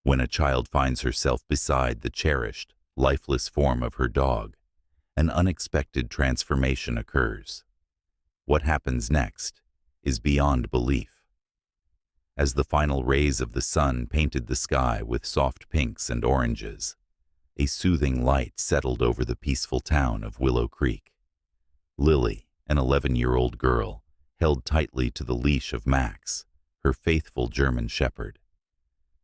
When a child finds herself beside the cherished, lifeless form of her dog, an unexpected transformation occurs. What happens next is beyond belief. As the final rays of the sun painted the sky with soft pinks and oranges, a soothing light settled over the peaceful town of Willow Creek. Lily, an 11-year-old girl, held tightly to the leash of Max, her faithful German shepherd.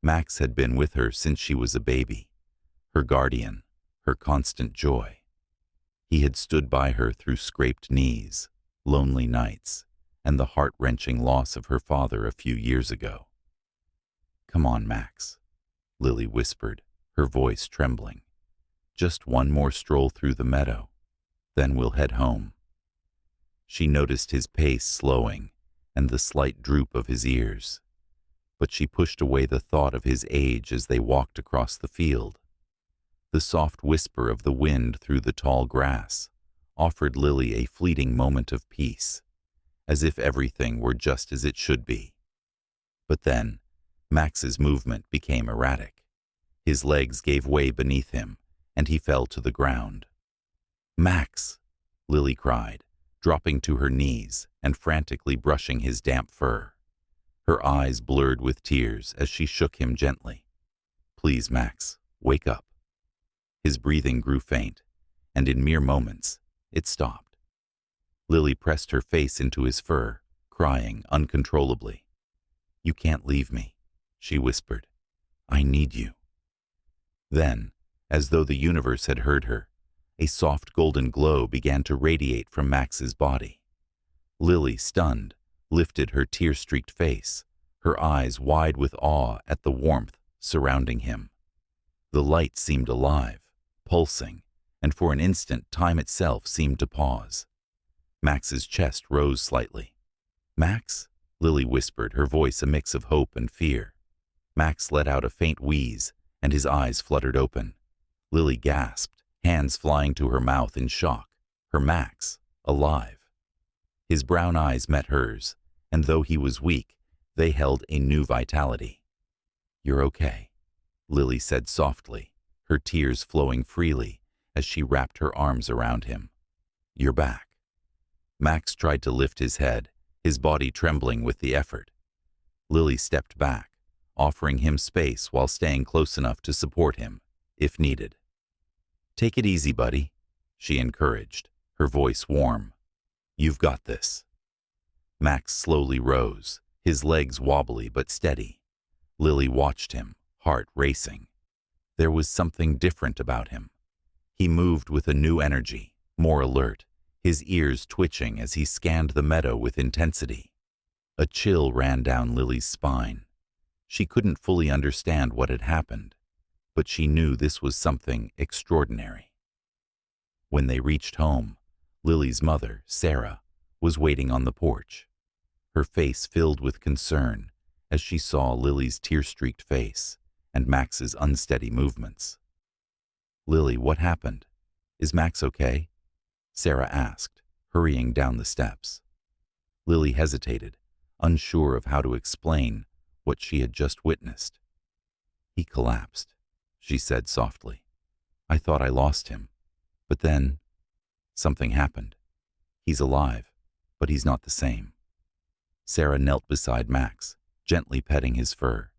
Max had been with her since she was a baby, her guardian, her constant joy. He had stood by her through scraped knees, lonely nights, and the heart-wrenching loss of her father a few years ago. "Come on, Max," Lily whispered, her voice trembling. "Just one more stroll through the meadow, then we'll head home." She noticed his pace slowing and the slight droop of his ears, but she pushed away the thought of his age as they walked across the field. The soft whisper of the wind through the tall grass offered Lily a fleeting moment of peace, as if everything were just as it should be. But then, Max's movement became erratic. His legs gave way beneath him, and he fell to the ground. "Max!" Lily cried, dropping to her knees and frantically brushing his damp fur. Her eyes blurred with tears as she shook him gently. "Please, Max, wake up." His breathing grew faint, and in mere moments, it stopped. Lily pressed her face into his fur, crying uncontrollably. "You can't leave me," she whispered. "I need you." Then, as though the universe had heard her, a soft golden glow began to radiate from Max's body. Lily, stunned, lifted her tear-streaked face, her eyes wide with awe at the warmth surrounding him. The light seemed alive, pulsing, and for an instant time itself seemed to pause. Max's chest rose slightly. "Max?" Lily whispered, her voice a mix of hope and fear. Max let out a faint wheeze, and his eyes fluttered open. Lily gasped, hands flying to her mouth in shock. Her Max, alive. His brown eyes met hers, and though he was weak, they held a new vitality. "You're okay," Lily said softly, her tears flowing freely as she wrapped her arms around him. "You're back." Max tried to lift his head, his body trembling with the effort. Lily stepped back, offering him space while staying close enough to support him, if needed. "Take it easy, buddy," she encouraged, her voice warm. "You've got this." Max slowly rose, his legs wobbly but steady. Lily watched him, heart racing. There was something different about him. He moved with a new energy, more alert, his ears twitching as he scanned the meadow with intensity. A chill ran down Lily's spine. She couldn't fully understand what had happened, but she knew this was something extraordinary. When they reached home, Lily's mother, Sarah, was waiting on the porch. Her face filled with concern as she saw Lily's tear-streaked face and Max's unsteady movements. "Lily, what happened? Is Max okay?" Sarah asked, hurrying down the steps. Lily hesitated, unsure of how to explain what she had just witnessed. "He collapsed," she said softly. "I thought I lost him, but then something happened. He's alive, but he's not the same." Sarah knelt beside Max, gently petting his fur.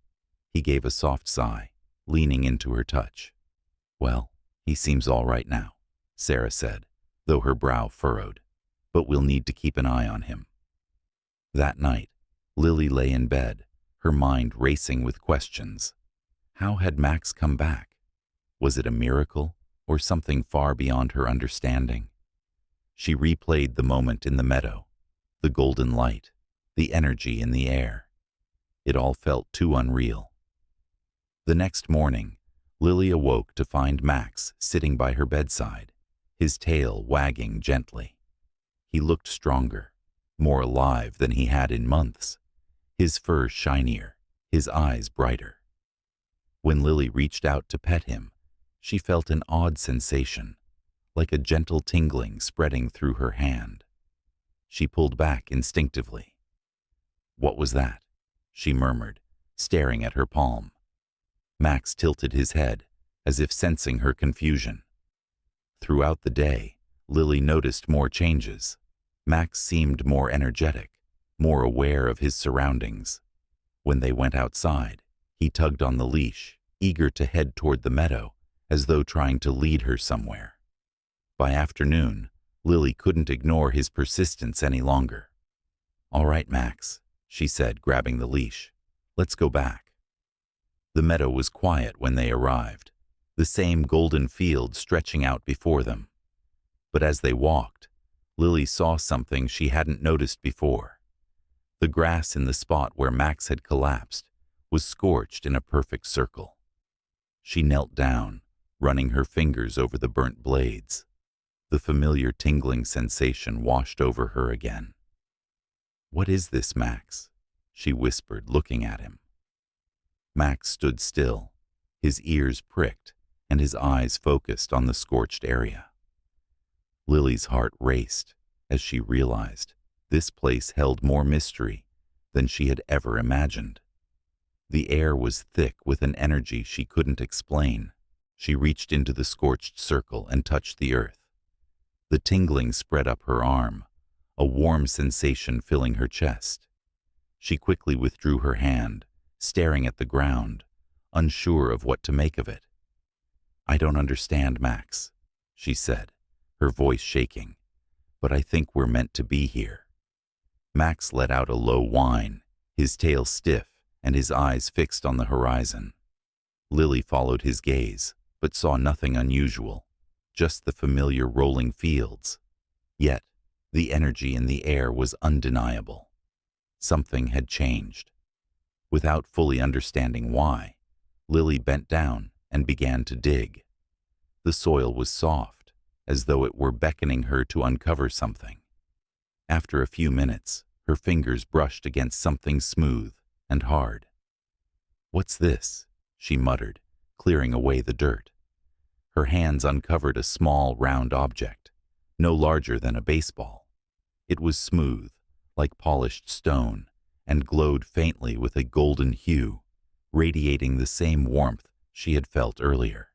He gave a soft sigh, leaning into her touch. "Well, he seems all right now," Sarah said, though her brow furrowed, "but we'll need to keep an eye on him." That night, Lily lay in bed, her mind racing with questions. How had Max come back? Was it a miracle or something far beyond her understanding? She replayed the moment in the meadow, the golden light, the energy in the air. It all felt too unreal. The next morning, Lily awoke to find Max sitting by her bedside, his tail wagging gently. He looked stronger, more alive than he had in months, his fur shinier, his eyes brighter. When Lily reached out to pet him, she felt an odd sensation, like a gentle tingling spreading through her hand. She pulled back instinctively. "What was that?" she murmured, staring at her palm. Max tilted his head, as if sensing her confusion. Throughout the day, Lily noticed more changes. Max seemed more energetic, more aware of his surroundings. When they went outside, he tugged on the leash, eager to head toward the meadow, as though trying to lead her somewhere. By afternoon, Lily couldn't ignore his persistence any longer. "All right, Max," she said, grabbing the leash. "Let's go back." The meadow was quiet when they arrived, the same golden field stretching out before them. But as they walked, Lily saw something she hadn't noticed before. The grass in the spot where Max had collapsed was scorched in a perfect circle. She knelt down, running her fingers over the burnt blades. The familiar tingling sensation washed over her again. "What is this, Max?" she whispered, looking at him. Max stood still, his ears pricked and his eyes focused on the scorched area. Lily's heart raced as she realized this place held more mystery than she had ever imagined. The air was thick with an energy she couldn't explain. She reached into the scorched circle and touched the earth. The tingling spread up her arm, a warm sensation filling her chest. She quickly withdrew her hand, staring at the ground, unsure of what to make of it. "I don't understand, Max," she said, her voice shaking, "but I think we're meant to be here." Max let out a low whine, his tail stiff and his eyes fixed on the horizon. Lily followed his gaze, but saw nothing unusual, just the familiar rolling fields. Yet, the energy in the air was undeniable. Something had changed. Without fully understanding why, Lily bent down and began to dig. The soil was soft, as though it were beckoning her to uncover something. After a few minutes, her fingers brushed against something smooth and hard. "What's this?" she muttered, clearing away the dirt. Her hands uncovered a small, round object, no larger than a baseball. It was smooth, like polished stone, and glowed faintly with a golden hue, radiating the same warmth she had felt earlier.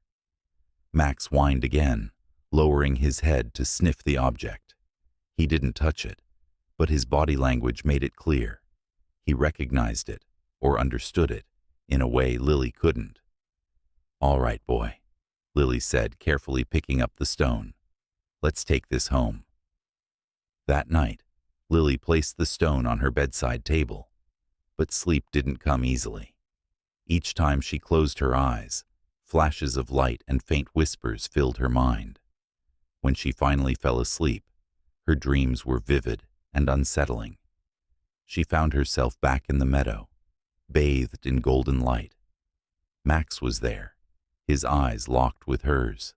Max whined again, lowering his head to sniff the object. He didn't touch it, but his body language made it clear. He recognized it, or understood it, in a way Lily couldn't. "All right, boy," Lily said, carefully picking up the stone. "Let's take this home." That night, Lily placed the stone on her bedside table, but sleep didn't come easily. Each time she closed her eyes, flashes of light and faint whispers filled her mind. When she finally fell asleep, her dreams were vivid and unsettling. She found herself back in the meadow, bathed in golden light. Max was there, his eyes locked with hers.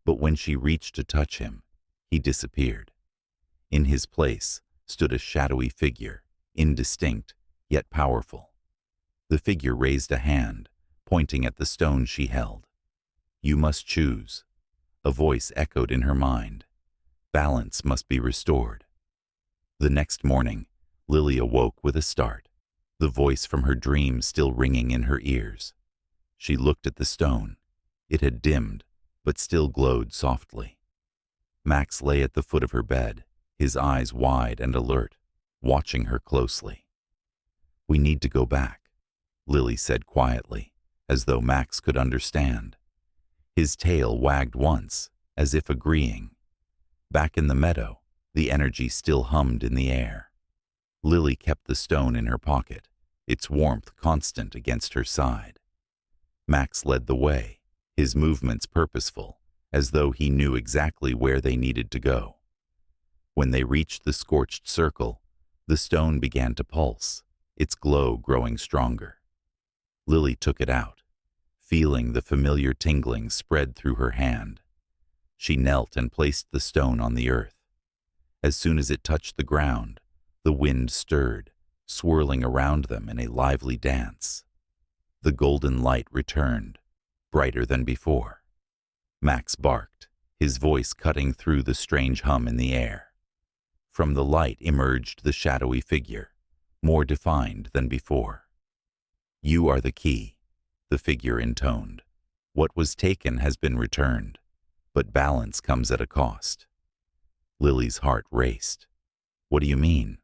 But when she reached to touch him, he disappeared. In his place stood a shadowy figure, indistinct yet powerful. The figure raised a hand, pointing at the stone she held. "You must choose." A voice echoed in her mind. "Balance must be restored." The next morning, Lily awoke with a start, the voice from her dream still ringing in her ears. She looked at the stone. It had dimmed, but still glowed softly. Max lay at the foot of her bed, his eyes wide and alert, watching her closely. "We need to go back," Lily said quietly, as though Max could understand. His tail wagged once, as if agreeing. Back in the meadow, the energy still hummed in the air. Lily kept the stone in her pocket, its warmth constant against her side. Max led the way, his movements purposeful, as though he knew exactly where they needed to go. When they reached the scorched circle, the stone began to pulse, its glow growing stronger. Lily took it out, feeling the familiar tingling spread through her hand. She knelt and placed the stone on the earth. As soon as it touched the ground, the wind stirred, swirling around them in a lively dance. The golden light returned, brighter than before. Max barked, his voice cutting through the strange hum in the air. From the light emerged the shadowy figure, more defined than before. "You are the key," the figure intoned. What was taken has been returned, but balance comes at a cost. Lily's heart raced. What do you mean?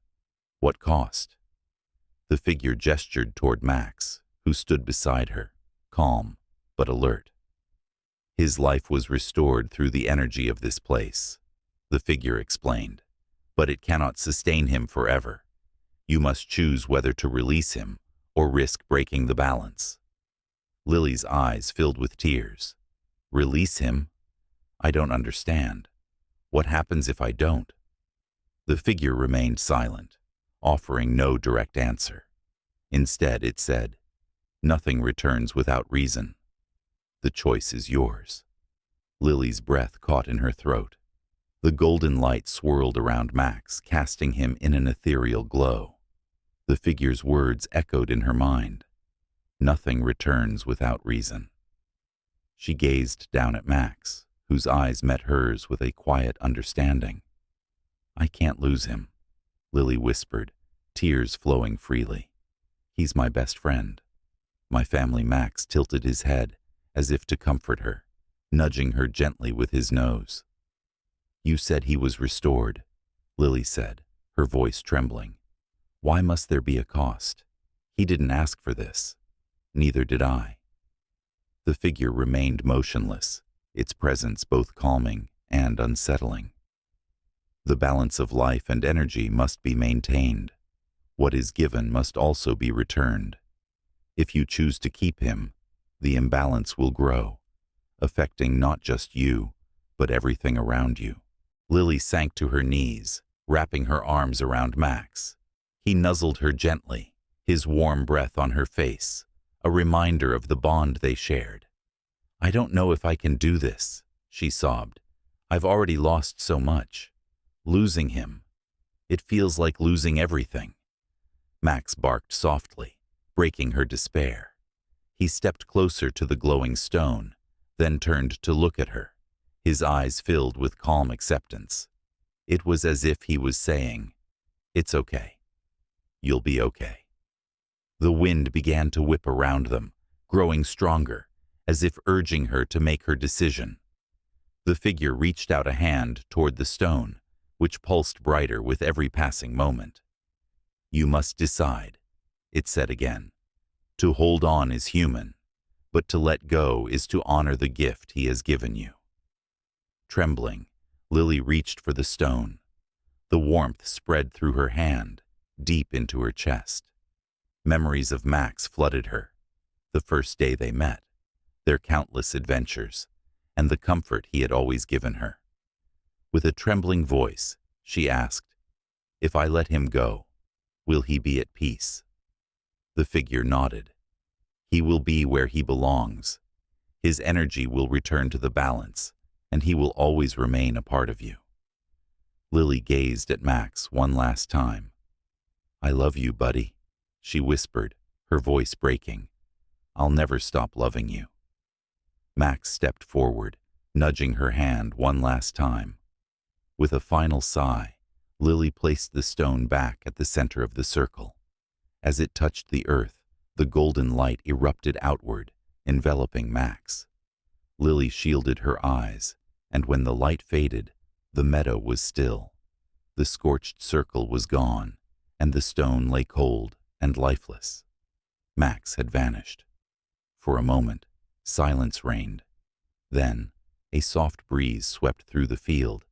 What cost? The figure gestured toward Max, who stood beside her, calm but alert. His life was restored through the energy of this place, the figure explained, but it cannot sustain him forever. You must choose whether to release him or risk breaking the balance. Lily's eyes filled with tears. Release him? I don't understand. What happens if I don't? The figure remained silent, offering no direct answer. Instead, it said, "Nothing returns without reason. The choice is yours." Lily's breath caught in her throat. The golden light swirled around Max, casting him in an ethereal glow. The figure's words echoed in her mind. Nothing returns without reason. She gazed down at Max, whose eyes met hers with a quiet understanding. I can't lose him, Lily whispered, tears flowing freely. He's my best friend. My family. Max tilted his head, as if to comfort her, nudging her gently with his nose. You said he was restored, Lily said, her voice trembling. Why must there be a cost? He didn't ask for this. Neither did I. The figure remained motionless, its presence both calming and unsettling. The balance of life and energy must be maintained. What is given must also be returned. If you choose to keep him, the imbalance will grow, affecting not just you, but everything around you. Lily sank to her knees, wrapping her arms around Max. He nuzzled her gently, his warm breath on her face, a reminder of the bond they shared. I don't know if I can do this, she sobbed. I've already lost so much. Losing him. It feels like losing everything. Max barked softly, breaking her despair. He stepped closer to the glowing stone, then turned to look at her, his eyes filled with calm acceptance. It was as if he was saying, "It's okay. You'll be okay." The wind began to whip around them, growing stronger, as if urging her to make her decision. The figure reached out a hand toward the stone, which pulsed brighter with every passing moment. You must decide, it said again. To hold on is human, but to let go is to honor the gift he has given you. Trembling, Lily reached for the stone. The warmth spread through her hand, deep into her chest. Memories of Max flooded her, the first day they met, their countless adventures, and the comfort he had always given her. With a trembling voice, she asked, If I let him go, will he be at peace? The figure nodded. He will be where he belongs. His energy will return to the balance, and he will always remain a part of you. Lily gazed at Max one last time. I love you, buddy, she whispered, her voice breaking. I'll never stop loving you. Max stepped forward, nudging her hand one last time. With a final sigh, Lily placed the stone back at the center of the circle. As it touched the earth, the golden light erupted outward, enveloping Max. Lily shielded her eyes, and when the light faded, the meadow was still. The scorched circle was gone, and the stone lay cold and lifeless. Max had vanished. For a moment, silence reigned. Then, a soft breeze swept through the field,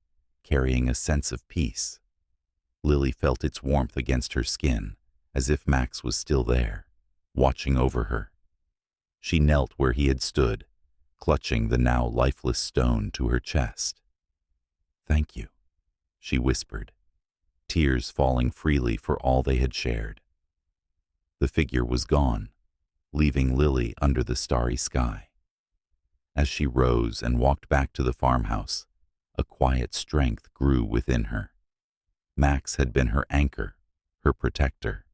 carrying a sense of peace. Lily felt its warmth against her skin, as if Max was still there, watching over her. She knelt where he had stood, clutching the now lifeless stone to her chest. Thank you, she whispered, tears falling freely for all they had shared. The figure was gone, leaving Lily under the starry sky. As she rose and walked back to the farmhouse, a quiet strength grew within her. Max had been her anchor, her protector.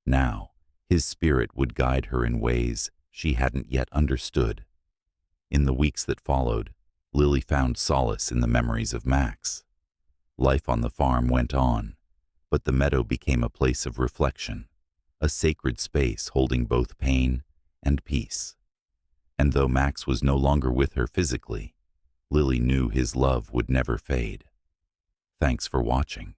Now, his spirit would guide her in ways she hadn't yet understood. In the weeks that followed, Lily found solace in the memories of Max. Life on the farm went on, but the meadow became a place of reflection, a sacred space holding both pain and peace. And though Max was no longer with her physically, Lily knew his love would never fade. Thanks for watching.